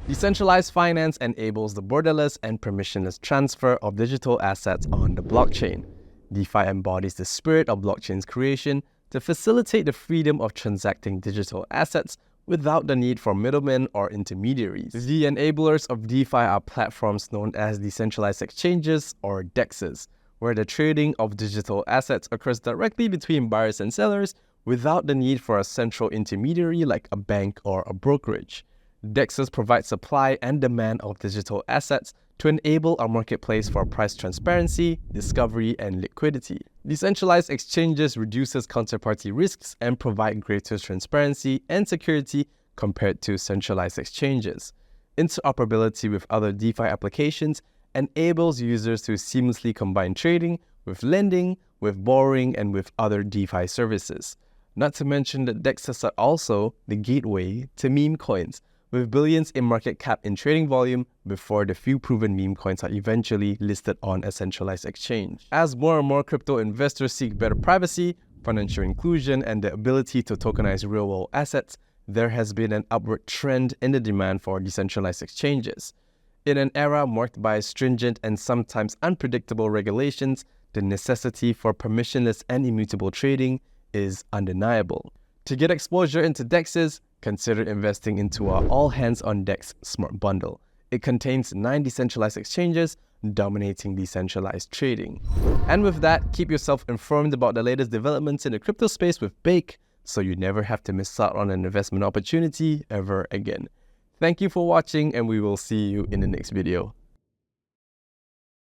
Decentralized finance enables the borderless and permissionless transfer of digital assets on the blockchain. DeFi embodies the spirit of blockchain's creation to facilitate the freedom of transacting digital assets without the need for middlemen or intermediaries. The enablers of DeFi are platforms known as decentralized exchanges or DEXs, where the trading of digital assets occurs directly between buyers and sellers without the need for a central intermediary like a bank or a brokerage. DEXs provide supply and demand of digital assets to enable a marketplace for price transparency, discovery, and liquidity. Decentralized exchanges reduces counterparty risks and provide greater transparency and security compared to centralized exchanges. Interoperability with other DeFi applications enables users to seamlessly combine trading with lending, with borrowing, and with other DeFi services. Not to mention that DEXs are also the gateway to meme coins, with billions in market cap and trading volume before the few proven meme coins are eventually listed on a centralized exchange. As more and more crypto investors seek better privacy, financial inclusion, and the ability to tokenize real-world assets, there has been an upward trend in the demand for decentralized exchanges. In an era marked by stringent and sometimes unpredictable regulations, the necessity for permissionless and immutable trading is undeniable. To get exposure into DEXs, consider investing into our All Hands on DEX Smart Bundle. It contains 9 decentralized exchanges dominating decentralized trading. And with that, keep yourself informed about the latest developments in the crypto space with Bake, so you never have to miss out on an investment opportunity ever again. Thank you for watching, and we will see you in the next video.